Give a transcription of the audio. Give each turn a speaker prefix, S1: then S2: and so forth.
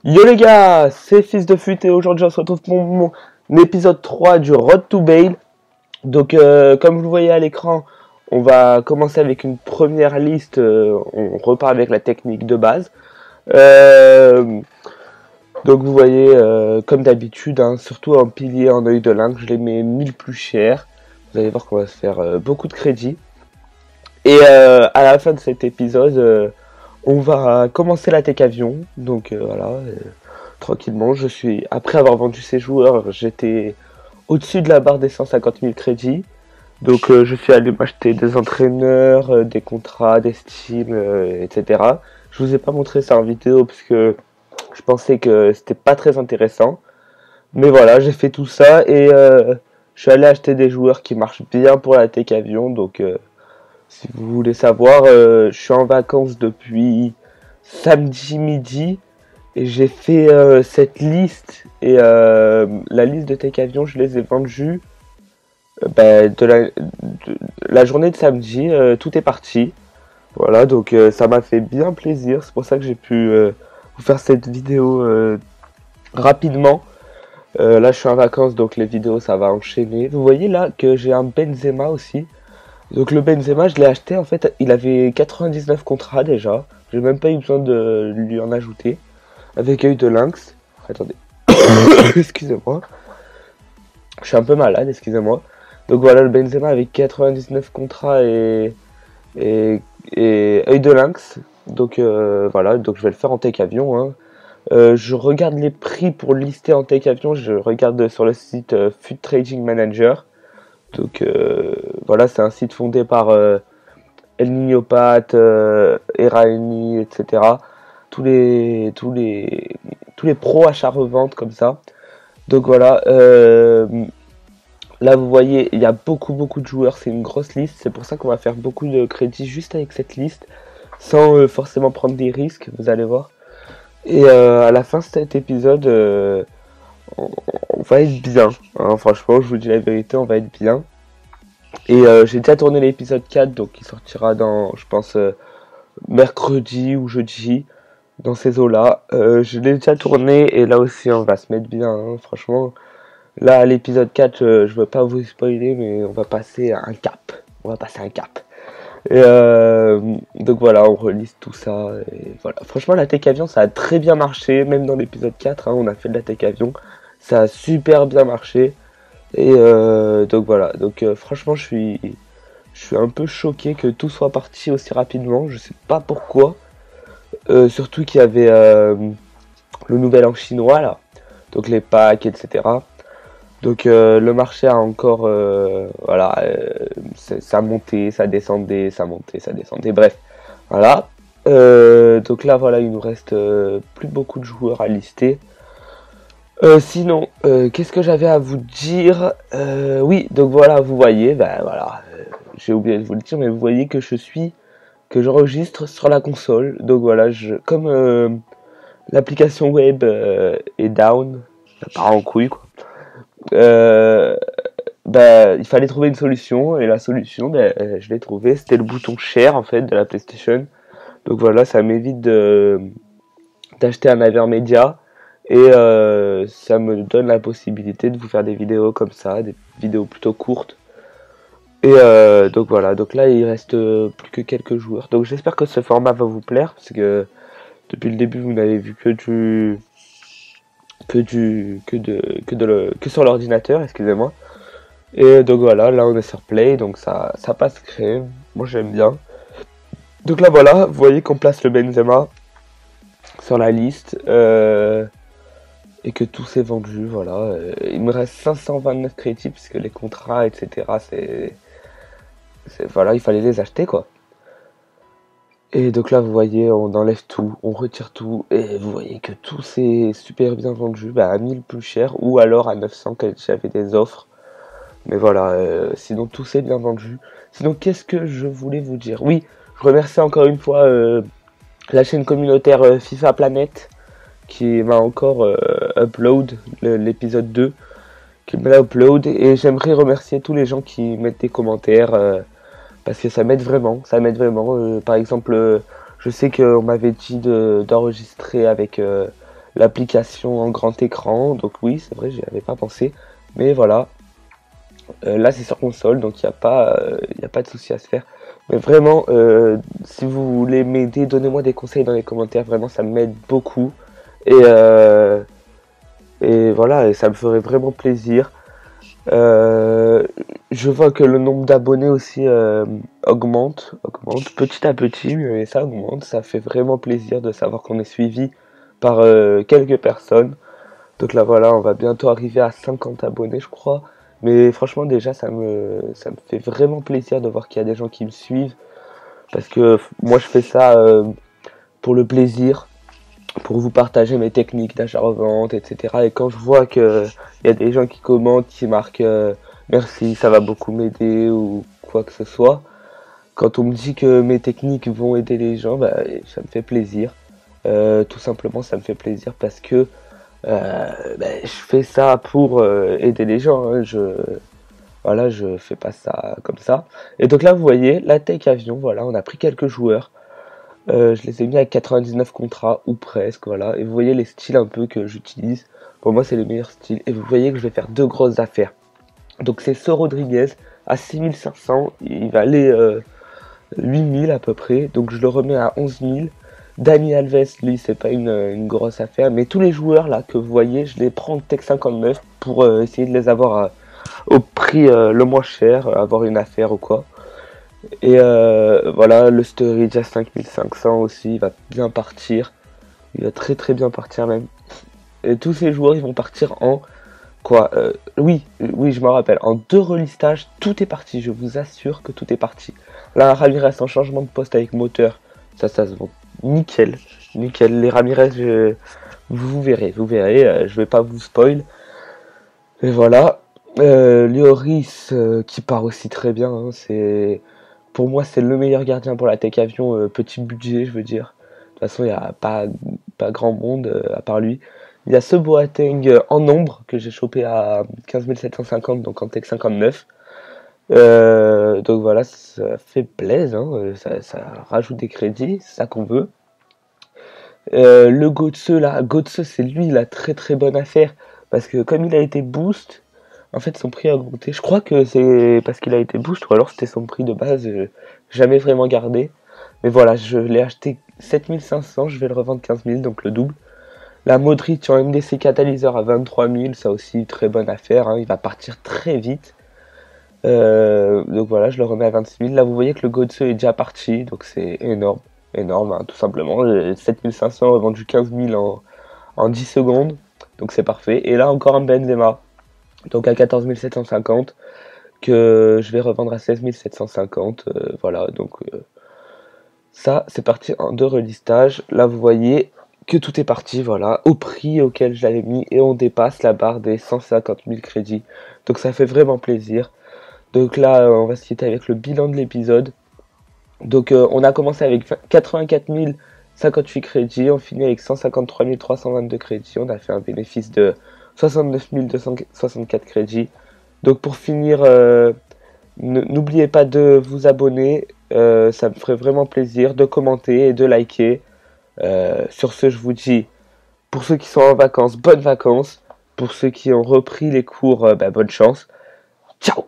S1: Yo les gars, c'est Fils de Fut et aujourd'hui on se retrouve pour mon épisode 3 du Road to Bale. Donc comme vous le voyez à l'écran, on va commencer avec une première liste, on repart avec la technique de base. Donc vous voyez, comme d'habitude, hein, surtout en pilier en œil de lynx, je les mets 1000 plus cher. Vous allez voir qu'on va se faire beaucoup de crédit. Et à la fin de cet épisode, on va commencer la tech avion. Donc voilà, tranquillement, après avoir vendu ces joueurs, j'étais au-dessus de la barre des 150 000 crédits. Donc je suis allé m'acheter des entraîneurs, des contrats, des Steam, etc. Je vous ai pas montré ça en vidéo parce que je pensais que c'était pas très intéressant. Mais voilà, j'ai fait tout ça et je suis allé acheter des joueurs qui marchent bien pour la tech avion. Donc si vous voulez savoir, je suis en vacances depuis samedi midi. Et j'ai fait cette liste. Et la liste de tech avion, je les ai vendus de la journée de samedi. Tout est parti. Voilà, donc ça m'a fait bien plaisir. C'est pour ça que j'ai pu vous faire cette vidéo rapidement. Là, je suis en vacances, donc les vidéos, ça va enchaîner. Vous voyez là que j'ai un Benzema aussi. Donc le Benzema, je l'ai acheté, en fait, il avait 99 contrats déjà. J'ai même pas eu besoin de lui en ajouter. Avec œil de lynx. Attendez. Excusez-moi. Je suis un peu malade, excusez-moi. Donc voilà, le Benzema avec 99 contrats et œil de lynx. Donc voilà, donc je vais le faire en tech avion. Hein. Je regarde les prix pour lister en tech avion. Je regarde sur le site Fut Trading Manager. Donc voilà, c'est un site fondé par El Niño Pat, Eraini, etc. Tous les pros achat-revente comme ça. Donc voilà, là vous voyez, il y a beaucoup de joueurs, c'est une grosse liste. C'est pour ça qu'on va faire beaucoup de crédits juste avec cette liste, sans forcément prendre des risques, vous allez voir. Et à la fin de cet épisode, on va être bien, hein, franchement, je vous dis la vérité, on va être bien. Et j'ai déjà tourné l'épisode 4, donc il sortira dans, je pense, mercredi ou jeudi, dans ces eaux-là. Je l'ai déjà tourné, et là aussi, on va se mettre bien, hein, franchement. Là, à l'épisode 4, je veux pas vous spoiler, mais on va passer à un cap. On va passer à un cap. Et donc voilà, on relise tout ça. Et voilà. Franchement, la tech avion, ça a très bien marché. Même dans l'épisode 4, hein, on a fait de la tech avion. Ça a super bien marché. Et donc voilà. Donc franchement, je suis un peu choqué que tout soit parti aussi rapidement. Je sais pas pourquoi. Surtout qu'il y avait le nouvel an chinois là. Donc les packs, etc. Donc le marché a encore, voilà, ça montait, ça descendait, ça montait, ça descendait, bref, voilà. Donc là, voilà, il nous reste plus beaucoup de joueurs à lister. Sinon, qu'est-ce que j'avais à vous dire? Oui, donc voilà, vous voyez, ben voilà, j'ai oublié de vous le dire, mais vous voyez que j'enregistre sur la console. Donc voilà, comme l'application web est down, ça part en couille, quoi. Il fallait trouver une solution et la solution je l'ai trouvée, c'était le bouton share en fait de la PlayStation. Donc voilà, ça m'évite d'acheter un Avermedia et ça me donne la possibilité de vous faire des vidéos comme ça, des vidéos plutôt courtes. Et donc voilà, donc là il reste plus que quelques joueurs. Donc j'espère que ce format va vous plaire parce que depuis le début vous n'avez vu que sur l'ordinateur, excusez-moi. Et donc voilà, là on est sur Play, donc ça passe crème. Moi j'aime bien. Donc là voilà, vous voyez qu'on place le Benzema sur la liste et que tout s'est vendu. Voilà, il me reste 529 crédits puisque les contrats, etc. Voilà, il fallait les acheter quoi. Et donc là vous voyez, on enlève tout, on retire tout et vous voyez que tout s'est super bien vendu, à 1000 plus cher ou alors à 900 quand j'avais des offres. Mais voilà, sinon tout s'est bien vendu. Sinon, qu'est-ce que je voulais vous dire? Oui, je remercie encore une fois la chaîne communautaire FIFA Planète qui m'a encore upload l'épisode 2. qui me l'a upload. Et j'aimerais remercier tous les gens qui mettent des commentaires parce que ça m'aide vraiment. Ça m'aide vraiment. Par exemple, je sais qu'on m'avait dit d'enregistrer avec l'application en grand écran. Donc oui, c'est vrai, j'y avais pas pensé. Mais voilà. Là, c'est sur console, donc il n'y a pas de souci à se faire. Mais vraiment, si vous voulez m'aider, donnez-moi des conseils dans les commentaires. Vraiment, ça m'aide beaucoup. Et, euh, et voilà, et ça me ferait vraiment plaisir. Je vois que le nombre d'abonnés aussi augmente petit à petit, mais ça augmente. Ça fait vraiment plaisir de savoir qu'on est suivi par quelques personnes. Donc là, voilà, on va bientôt arriver à 50 abonnés, je crois. Mais franchement, déjà, ça me fait vraiment plaisir de voir qu'il y a des gens qui me suivent. Parce que moi, je fais ça pour le plaisir, pour vous partager mes techniques d'achat-revente, etc. Et quand je vois qu'il y a des gens qui commentent, qui marquent merci, ça va beaucoup m'aider ou quoi que ce soit, quand on me dit que mes techniques vont aider les gens, bah, ça me fait plaisir. Tout simplement, ça me fait plaisir parce que je fais ça pour aider les gens. Hein. Voilà, je fais pas ça comme ça. Et donc là, vous voyez, la Tech Avion, voilà, on a pris quelques joueurs. Je les ai mis à 99 contrats, ou presque, voilà. Et vous voyez les styles un peu que j'utilise. Pour moi, c'est les meilleurs styles. Et vous voyez que je vais faire deux grosses affaires. Donc c'est ce Rodriguez à 6500. Il va aller 8000 à peu près. Donc je le remets à 11 000. Dani Alves, lui, c'est pas une grosse affaire. Mais tous les joueurs là que vous voyez, je les prends en Tech 59 pour essayer de les avoir au prix le moins cher, avoir une affaire ou quoi. Et voilà, le Sturridge à 5500 aussi, il va bien partir. Il va très très bien partir même. Et tous ces joueurs, ils vont partir en quoi oui, je me rappelle. En deux relistages, tout est parti. Je vous assure que tout est parti. Là, un Ramirez en changement de poste avec moteur. Ça se vend nickel. Nickel. Les Ramirez, vous verrez. Je vais pas vous spoil. Et voilà. Lloris qui part aussi très bien. Hein, pour moi, c'est le meilleur gardien pour la Tech Avion. Petit budget, je veux dire. De toute façon, il n'y a pas grand monde à part lui. Il y a ce Boateng en nombre que j'ai chopé à 15 750, donc en Tech 59. Donc voilà, ça fait plaisir, hein, ça rajoute des crédits, c'est ça qu'on veut. Le Götze là, Götze c'est lui la très très bonne affaire parce que comme il a été boost, en fait son prix a augmenté. Je crois que c'est parce qu'il a été boost ou alors c'était son prix de base, jamais vraiment gardé. Mais voilà, je l'ai acheté 7500, je vais le revendre 15 000, donc le double. La Modric en MDC catalyseur à 23 000, ça aussi très bonne affaire, hein, il va partir très vite. Donc voilà, je le remets à 26 000. Là, vous voyez que le Götze est déjà parti, donc c'est énorme, énorme, hein, tout simplement. 7500 revendu 15 000 en 10 secondes, donc c'est parfait. Et là, encore un Benzema, donc à 14 750, que je vais revendre à 16 750. Voilà, donc ça, c'est parti en deux relistages. Là, vous voyez que tout est parti, voilà, au prix auquel je l'avais mis, et on dépasse la barre des 150 000 crédits. Donc ça fait vraiment plaisir. Donc là, on va se quitter avec le bilan de l'épisode. Donc on a commencé avec 84 058 crédits, on finit avec 153 322 crédits, on a fait un bénéfice de 69 264 crédits. Donc pour finir, n'oubliez pas de vous abonner, ça me ferait vraiment plaisir, de commenter et de liker. Sur ce, je vous dis, pour ceux qui sont en vacances, bonnes vacances. Pour ceux qui ont repris les cours, bonne chance. Ciao!